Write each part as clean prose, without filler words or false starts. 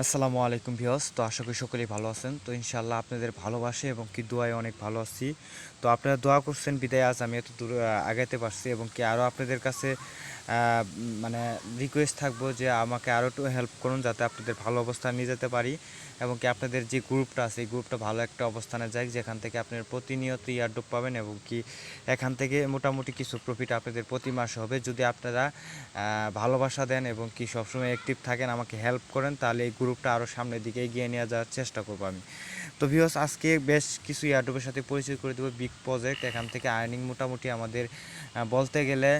আসসালামু আলাইকুম ভিউয়ার্স। তো আশা করি সকলেই ভালো আছেন। তো ইনশাআল্লাহ আপনাদের ভালোবাসে এবং কি দোয়ায় অনেক ভালো আছি। তো আপনারা দোয়া করছেন বিদায় আজ আমি এত দূর আগাইতে পারছি এবং কি আরও আপনাদের কাছে মানে রিকোয়েস্ট থাকবো যে আমাকে আরও একটু হেল্প করুন যাতে আপনাদের ভালো অবস্থানে নিয়ে যেতে পারি এবং কি আপনাদের যে গ্রুপটা আছে এই গ্রুপটা ভালো একটা অবস্থানে যায় যেখান থেকে আপনার প্রতিনিয়ত ইয়ারড্রপ পাবেন এবং কি এখান থেকে মোটামুটি কিছু প্রফিট আপনাদের প্রতি মাসে হবে যদি আপনারা ভালোবাসা দেন এবং কি সবসময় অ্যাক্টিভ থাকেন আমাকে হেল্প করেন তাহলে এই গ্রুপটা আরও সামনের দিকে এগিয়ে নিয়ে যাওয়ার চেষ্টা করবো আমি। তো ভিউয়ার্স আজকে বেশ কিছু ইয়ারড্রপের সাথে পরিচয় করে দেবো। বিগ প্রজেক্ট, এখান থেকে আর্নিং মোটামুটি আমাদের বলতে গেলে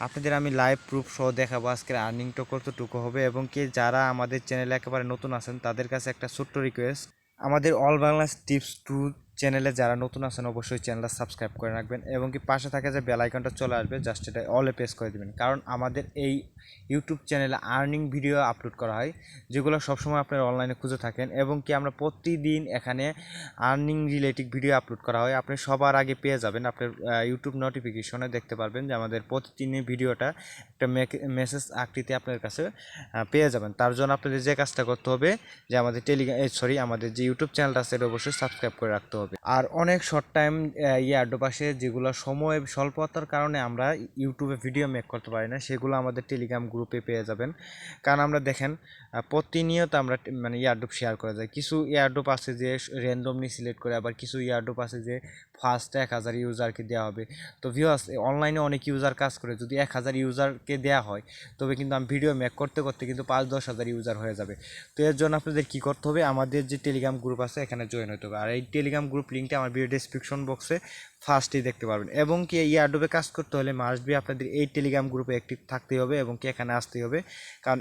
আপনাদের আমি লাইভ প্রুফ সহ দেখাবো আজকের আর্নিংটা কতটুকু হবে এবং কি যারা আমাদের চ্যানেলে একেবারে নতুন আছেন তাদের কাছে একটা ছোট্ট রিকোয়েস্ট, আমাদের অল বাংলা টিপস টু চ্যানেলে যারা নতুন আছেন অবশ্যই চ্যানেলটা সাবস্ক্রাইব করে রাখবেন এবং কি পাশে থাকে যে বেল আইকনটা চলে আসবে জাস্ট এটা অলে প্রেস করে দেবেন, কারণ আমাদের এই ইউটিউব চ্যানেলে আর্নিং ভিডিও আপলোড করা হয় যেগুলো সবসময় আপনারা অনলাইনে খুঁজে থাকেন এবং কি আমরা প্রতিদিন এখানে আর্নিং রিলেটেড ভিডিও আপলোড করা হয়। আপনি সবার আগে পেয়ে যাবেন, আপনার ইউটিউব নোটিফিকেশনে দেখতে পারবেন যে আমাদের প্রতিদিনের ভিডিওটা একটা মেসেজ আকৃতি আপনার কাছে পেয়ে যাবেন। তার জন্য আপনাদের যে কাজটা করতে হবে যে আমাদের আমাদের যে ইউটিউব চ্যানেলটা আছে এটা অবশ্যই সাবস্ক্রাইব করে রাখতে হবে। আর অনেক শর্ট টাইম ইয়ারড্রপ আসে যেগুলো সময় স্বল্পতার কারণে আমরা ইউটিউবে ভিডিও মেক করতে পারি না, সেগুলো আমাদের টেলিগ্রাম গ্রুপে পেয়ে যাবেন। কারণ আমরা দেখেন প্রতিনিয়ত আমরা মানে ইয়ারড্রপ শেয়ার করা যায়। কিছু ইয়ারড্রপ আছে যে র্যান্ডমলি সিলেক্ট করে, আবার কিছু ইয়ারড্রপ আছে যে ফার্স্ট 1000 ইউজারকে দেওয়া হবে। তো ভিউয়ার্স অনলাইনে অনেক ইউজার কাজ করে, যদি 1000 ইউজারকে দেওয়া হয় তবে কিন্তু আমি ভিডিও মেক করতে করতে কিন্তু 5-10 হাজার ইউজার হয়ে যাবে। তো এর জন্য আপনাদের কী করতে হবে, আমাদের যে টেলিগ্রাম গ্রুপ আছে এখানে জয়েন হতে হবে। আর এই টেলিগ্রাম গ্রুপ লিঙ্কটা আমার ভিডিও ডেসক্রিপশন বক্সে ফার্স্টেই দেখতে পারবেন। এবং কি এই ইয়ারড্রপে কাজ করতে হলে মাস্ট বি আপনাদের এই টেলিগ্রাম গ্রুপে অ্যাক্টিভ থাকতেই হবে এবং কি এখানে আসতেই হবে, কারণ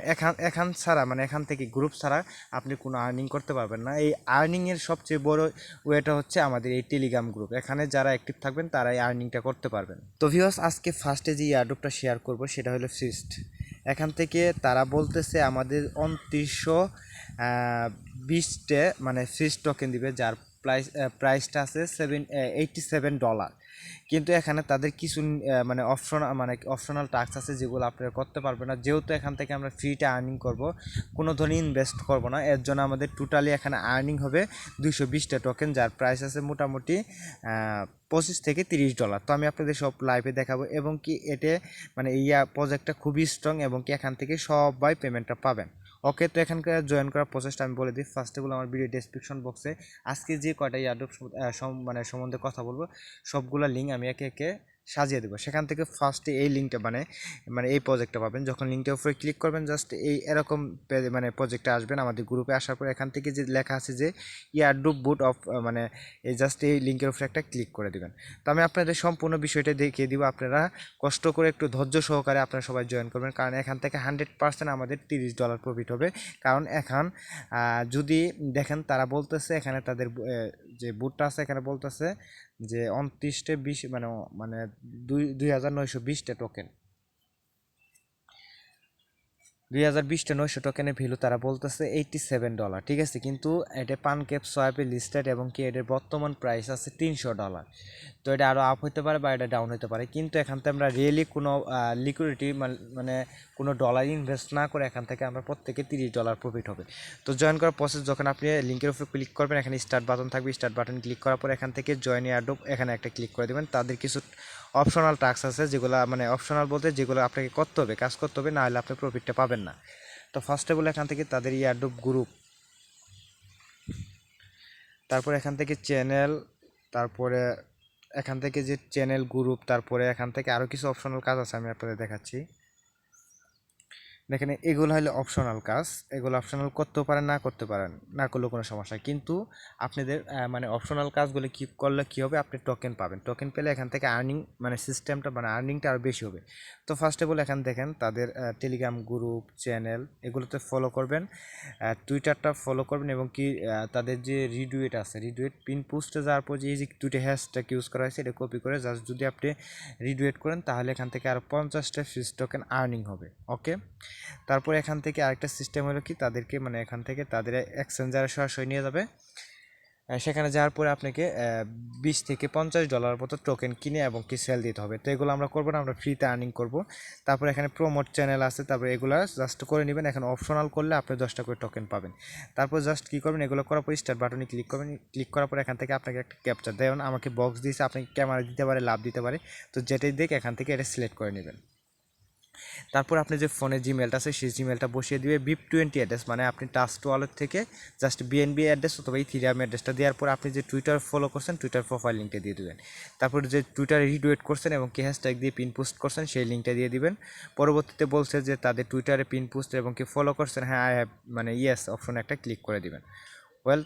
এখান ছাড়া মানে এখান থেকে গ্রুপ ছাড়া আপনি কোনো আর্নিং করতে পারবেন না। এই আর্নিংয়ের সবচেয়ে বড় ওয়েটা হচ্ছে আমাদের এই টেলিগ্রাম গ্রুপ, এখানে যারা অ্যাক্টিভ থাকবেন তারাই আর্নিংটা করতে পারবেন। তো ভিউয়ার্স আজকে ফার্স্টে যে ইয়ারড্রপটা শেয়ার করব সেটা হলো ফিস্ট। এখান থেকে তারা বলতেছে আমাদের 2920 মানে ফিস টোকেন দিবে, যার প্রাইসটা আছে $87। কিন্তু এখানে তাদের কিছু অপশনাল টাস্ক আছে যেগুলো আপনারা করতে পারবেন না, যেহেতু এখান থেকে আমরা ফ্রিতে আর্নিং করব, কোনো ধরনের ইনভেস্ট করব না। এর জন্য আমাদের টোটালি এখানে আর্নিং হবে 220টা টোকেন, যার প্রাইস আছে মোটামুটি $25 থেকে $30। তো আমি আপনাদের সব লাইভে দেখাবো এবং কি এতে মানে এই প্রজেক্টটা খুবই স্ট্রং এবং কি এখান থেকে সবাই পেমেন্টটা পাবেন। ওকে, তো এখানকার জয়েন করার প্রসেসটা আমি বলে দিই। ফার্স্ট অফ অল আমার ভিডিও ডেসক্রিপশন বক্সে আজকে যে কয়টা ইয়ারড্রপ সম্বন্ধে কথা বলবো সবগুলো লিঙ্ক আমি একে একে সাজিয়ে দেবো। সেখান থেকে ফার্স্টে এই লিঙ্কটা মানে এই প্রজেক্টটা পাবেন। যখন লিঙ্কটার উপরে ক্লিক করবেন জাস্ট এই এরকম প্রজেক্টে আসবেন। আমাদের গ্রুপে আসার পর এখান থেকে যে লেখা আছে যে ইয়ারড্রপ বুট অফ এই জাস্ট এই লিঙ্কের উপরে একটা ক্লিক করে দিবেন। তো আমি আপনাদের সম্পূর্ণ বিষয়টা দেখিয়ে দিব, আপনারা কষ্ট করে একটু ধৈর্য সহকারে আপনারা সবাই জয়েন করবেন, কারণ এখান থেকে 100% আমাদের $30 প্রফিট হবে। কারণ এখন যদি দেখেন তারা বলতেছে এখানে তাদের যে বুটটা আছে এখানে বলতেছে যে 2920 মানে 2920টা টোকেন, 2020 টোকেনের ভ্যালু তারা বলতেছে $87। ঠিক আছে, কিন্তু এটা পানকেপ সোয়াপে লিস্টেড এবং কি এটার বর্তমান প্রাইস আছে $300। তো এটা আরও আপ হতে পারে বা এটা ডাউন হতে পারে, কিন্তু এখান থেকে আমরা রিয়েলি কোনো লিকুইডিটি মানে কোনো ডলার ইনভেস্ট না করে এখান থেকে আমরা প্রত্যেকে $30 প্রফিট হবে। তো জয়েন করার প্রসেস, যখন আপনি লিঙ্কের উপর ক্লিক করবেন এখানে স্টার্ট বাটন থাকবে, স্টার্ট বাটন ক্লিক করার পর এখান থেকে জয়েন এয়ারড্রপ এখানে একটা ক্লিক করে দেবেন। তাদের কিছু অপশনাল টাস্ক আছে যেগুলো অপশনাল বলতে যেগুলো আপনাকে করতে হবে, কাজ করতে হবে, না হলে আপনি প্রফিটটা পাবেন না। তো ফার্স্ট অফ অল এখান থেকে তাদের এয়ারড্রপ গ্রুপ, তারপরে এখান থেকে চ্যানেল, তারপরে এখান থেকে যে চ্যানেল গ্রুপ, তারপরে এখান থেকে আরও কিছু অপশনাল কাজ আছে আমি আপনাদের দেখাচ্ছি। দেখেন এগুলো হলো অপশনাল কাজ, এগুলো অপশনাল করতেও পারেন না করতে পারেন, না করলেও কোনো সমস্যা, কিন্তু আপনাদের অপশনাল কাজগুলো কি করলে কী হবে, আপনি টোকেন পাবেন। টোকেন পেলে এখান থেকে আর্নিং সিস্টেমটা আর্নিংটা আরও বেশি হবে। তো ফার্স্ট অফ অল এখান দেখেন তাদের টেলিগ্রাম গ্রুপ, চ্যানেল এগুলোতে ফলো করবেন, টুইটারটা ফলো করবেন এবং কি তাদের যে রিডুয়েট আছে, রিডুয়েট পিন পোস্টে যাওয়ার পর যে দুইটা হ্যাশট্যাগ ইউজ করা হয়েছে এটা কপি করে জাস্ট যদি আপনি রিডুয়েট করেন তাহলে এখান থেকে আরও 50টা ফিস টোকেন আর্নিং হবে। ওকে, তারপর এখান থেকে আরেকটা সিস্টেম হলো কি তাদেরকে এখান থেকে তাদের এক্সচেঞ্জারে সরাসরি নিয়ে যাবে। সেখানে যাওয়ার পরে আপনাকে 20 থেকে 50 ডলার মতো টোকেন কিনে এবং কি সেল দিতে হবে। তো এগুলো আমরা করবো না, আমরা ফ্রিতে আর্নিং করব। তারপর এখানে প্রমোট চ্যানেল আছে, তারপর এগুলো জাস্ট করে নেবেন। এখানে অপশনাল করলে আপনি 10টা করে টোকেন পাবেন। তারপর জাস্ট কী করবেন, এগুলো করার পর স্টার্ট বাটনে ক্লিক করবেন। ক্লিক করার পর এখান থেকে আপনাকে একটা ক্যাপচার দেবেন। আমাকে বক্স দিয়েছে, আপনি ক্যামেরা দিতে পারে, লাভ দিতে পারে, তো যেটাই দেখে এখান থেকে এটা সিলেক্ট করে নেবেন। তারপর আপনি যে ফোনে জিমেলটা আছে সেই জিমেলটা বসিয়ে দিবে BIP20 অ্যাড্রেস, মানে আপনি ট্রাস্ট ওয়ালেট থেকে জাস্ট BNB অ্যাড্রেস অথবা ইথিরিয়াম অ্যাড্রেসটা দেওয়ার পর আপনি যে টুইটার ফলো করছেন টুইটার প্রোফাইল লিঙ্কটা দিয়ে দেবেন। তারপর যে টুইটারে রিটুইট করছেন এবং কি হ্যাশট্যাগ দিয়ে পিন পোস্ট করছেন সেই লিঙ্কটা দিয়ে দিবেন। পরবর্তীতে বলছে যে তাদের টুইটারে পিন পোস্ট এবং কি ফলো করছেন, হ্যাঁ আই হ্যাভ মানে ইয়েস অপশনে একটা ক্লিক করে দিবেন।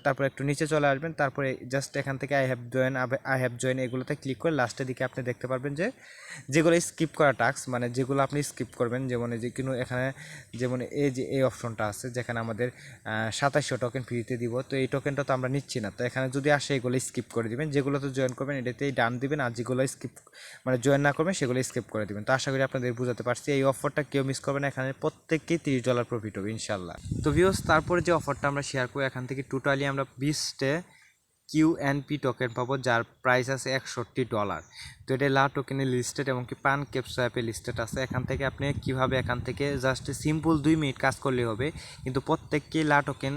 তারপর একটু নিচে চলে আসবেন। তারপরে জাস্ট এখান থেকে আই হ্যাভ জয়েন এগুলোতে ক্লিক করে লাস্টের দিকে আপনি দেখতে পারবেন যে যেগুলো স্কিপ করা টাস্ক, মানে যেগুলো আপনি স্কিপ করবেন, যেমন যে কিন্তু এখানে যেমন এই যে এই অপশনটা আছে যেখানে আমাদের 2700 টোকেন ফ্রিতে দিব, তো এই টোকেনটা তো আমরা নিচ্ছি না। তো এখানে যদি আসে এগুলো স্কিপ করে দিবেন, যেগুলোতে জয়েন করবেন এটাতেই ডান দিবেন, আর যেগুলো স্কিপ মানে জয়েন না করবেন সেগুলো স্কিপ করে দিবেন। তো আশা করি আপনাদের বুঝাতে পারছি। এই অফারটা কেউ মিস করবে না, এখানে প্রত্যেককেই $30 প্রফিট হবে ইনশাল্লাহ। তো ভিউয়ার্স, তারপরে যে অফারটা আমরা শেয়ার করি, এখান থেকে টোটালি আমরা 20 QNP টোকেন পাবো, যার প্রাইস আছে $61। তো এটা লা টোকেনে লিস্টেড এবং কি পান FishSwap লিস্টেড আছে। এখান থেকে আপনি কীভাবে, এখান থেকে জাস্ট সিম্পল 2 মিনিট কাজ করলেই হবে, কিন্তু প্রত্যেককে লা টোকেন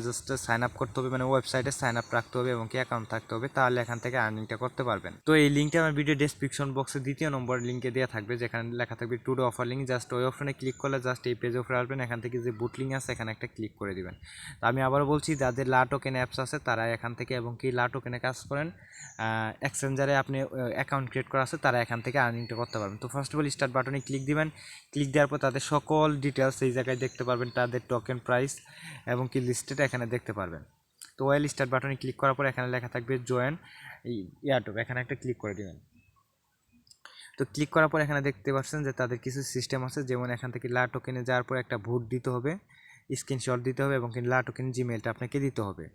জাস্ট সাইন আপ করতে হবে, মানে ওয়েবসাইটে সাইন আপ রাখতে হবে এবং কি অ্যাকাউন্ট থাকতে হবে, তাহলে এখান থেকে আর্নিংটা করতে পারবেন। তো এই লিঙ্কটা আমার ভিডিও ডেসক্রিপশন বক্সে 2য় নম্বর লিঙ্কে দেওয়া থাকবে, যেখানে লেখা থাকবে টুডে অফার লিঙ্ক। জাস্ট ওই অপশনে ক্লিক করলে জাস্ট এই পেজে উপরে আসবেন, এখান থেকে যে বুট লিঙ্ক আছে এখানে একটা ক্লিক করে দিবেন। তো আমি আবার বলছি, যাদের লা টোকেন অ্যাপস আছে তারা এখান থেকে এবং কি লা টোকেনে কাজ করেন, এক্সচেঞ্জারে আপনি অ্যাকাউন্ট ক্রিয়েট করা আছে, তারা এখান থেকে আর্নিংটা করতে পারবেন। তো ফার্স্ট অফ অল স্টার্ট বাটনে ক্লিক দিবেন। ক্লিক দেওয়ার পর তাদের সকল ডিটেলস এই জায়গায় দেখতে পারবেন, তাদের টোকেন প্রাইস এবং কি লিস্টেড এখানে দেখতে পারবেন। তো স্টার্ট বাটনে ক্লিক করার পর এখানে লেখা থাকবে জয়েন এয়ারড্রপ, এখানে একটা ক্লিক করে দিবেন। তো ক্লিক করার পর এখানে দেখতে পাচ্ছেন যে তাদের কিছু সিস্টেম আছে, যেমন এখান থেকে লা টোকেনে যাওয়ার পর একটা ভোট দিতে হবে, স্ক্রিনশট দিতে হবে এবং লা টোকেন জিমেলটা আপনাকে দিতে হবে।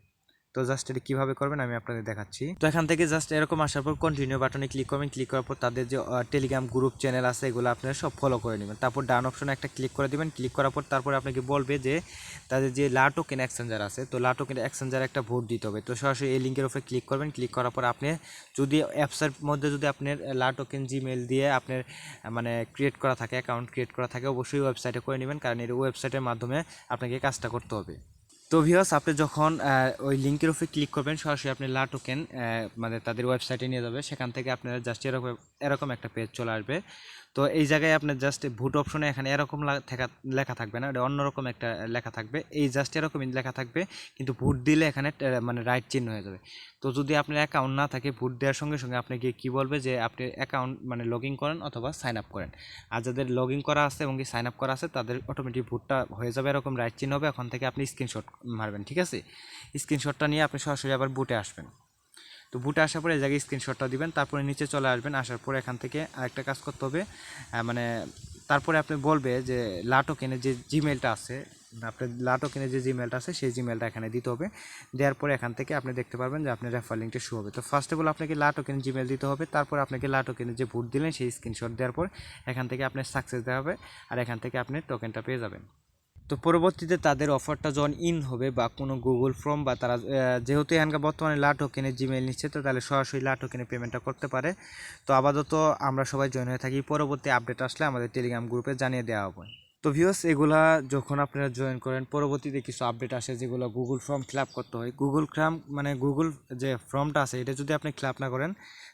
তো জাস্ট এটা কীভাবে করবেন আমি আপনাদের দেখাচ্ছি। তো এখান থেকে জাস্ট এরকম আসার পর কন্টিনিউ বাটনে ক্লিক করবেন। ক্লিক করার পর তাদের যে টেলিগ্রাম গ্রুপ চ্যানেল আছে এগুলো আপনারা সব ফলো করে নেবেন। তারপর ডান অপশনে একটা ক্লিক করে দেবেন। ক্লিক করার পর তারপরে আপনাকে বলবে যে তাদের যে লা টোকেন এক্সচেঞ্জার আছে, তো লা টোকেন এক্সচেঞ্জারে একটা ভোট দিতে হবে। তো সরাসরি এই লিঙ্কের উপরে ক্লিক করবেন। ক্লিক করার পর আপনি যদি অ্যাপসের মধ্যে যদি আপনার লা টোকেন জিমেল দিয়ে আপনার মানে ক্রিয়েট করা থাকে, অ্যাকাউন্ট ক্রিয়েট করা থাকে, অবশ্যই ওয়েবসাইটে করে নেবেন, কারণ এই ওয়েবসাইটের মাধ্যমে আপনাকে কাজটা করতে হবে। তো ভিউয়ার্স, আপনি যখন ওই লিঙ্কের উপরে ক্লিক করবেন সরাসরি আপনি লা টোকেন মানে তাদের ওয়েবসাইটে নিয়ে যাবে। সেখান থেকে আপনারা জাস্ট এরকম একটা পেজ চলে আসবে। তো এই জায়গায় আপনার জাস্ট ভোট অপশনে এখানে এরকম লেখা থাকবে না, এটা অন্যরকম একটা লেখা থাকবে। এই জাস্ট এরকমই লেখা থাকবে, কিন্তু ভোট দিলে এখানে মানে রাইট চিহ্ন হয়ে যাবে। তো যদি আপনার অ্যাকাউন্ট না থাকে, ভোট দেওয়ার সঙ্গে সঙ্গে আপনাকে কী বলবে যে আপনি অ্যাকাউন্ট মানে লগ ইন করেন অথবা সাইন আপ করেন। আর যাদের লগ ইন করা আছে এবং কি সাইন আপ করা আছে তাদের অটোমেটিক ভোটটা হয়ে যাবে, এরকম রাইট চিহ্ন হবে। এখন থেকে আপনি স্ক্রিনশট মারবেন, ঠিক আছে? স্ক্রিনশটটা নিয়ে আপনি সরাসরি আবার বুটে আসবেন। তো বুটে আসার পরে এই জায়গায় স্ক্রিনশটটা দিবেন, তারপরে নিচে চলে আসবেন। আসার পরে এখান থেকে আরেকটা কাজ করতে হবে, মানে তারপরে আপনি বলবে যে লা টোকেনের যে জিমেলটা আছে, আপনার লা টোকেনের যে জিমেলটা আছে সেই জিমেলটা এখানে দিতে হবে। দেওয়ার পরে এখান থেকে আপনি দেখতে পারবেন যে আপনার রেফার লিঙ্কটা শো হবে। তো ফার্স্ট অফ অল আপনাকে লা টোকেন জিমেল দিতে হবে, তারপর আপনাকে লা টোকেনের যে ভোট দিলেন সেই স্ক্রিনশট দেওয়ার পর এখান থেকে আপনার সাকসেস দেওয়া হবে, আর এখান থেকে আপনি টোকেনটা পেয়ে যাবেন। তো পরবর্তীতে তাদের অফারটা যখন ইন হবে বা কোনো গুগল ফর্ম বা তারা যেহেতু এখানকার বর্তমানে লা টোকেনের জিমেল নিচ্ছে, তো তাহলে সরাসরি লা টোকেনে পেমেন্টটা করতে পারে। তো আপাতত আমরা সবাই জয়েন হয়ে থাকি, পরবর্তী আপডেট আসলে আমাদের টেলিগ্রাম গ্রুপে জানিয়ে দেওয়া হবে। তো ভিউয়ার্স, এগুলা যখন আপনারা জয়েন করেন পরবর্তীতে কিছু আপডেট আসে, যেগুলো গুগল ফর্ম ফিল আপ করতে হয়। গুগল ফর্ম মানে গুগল যে ফর্মটা আছে এটা যদি আপনি ফিল আপ না করেন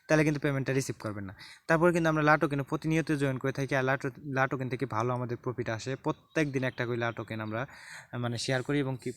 তাহলে কিন্তু পেমেন্টটা রিসিভ করবেন না। তারপরে কিন্তু আমরা লা টোকেনে প্রতিনিয়ত জয়েন করে থাকি, আর লা টোকেন থেকে ভালো আমাদের প্রফিট আসে। প্রত্যেক দিন একটা করে লা টোকেন আমরা মানে শেয়ার করি এবং কি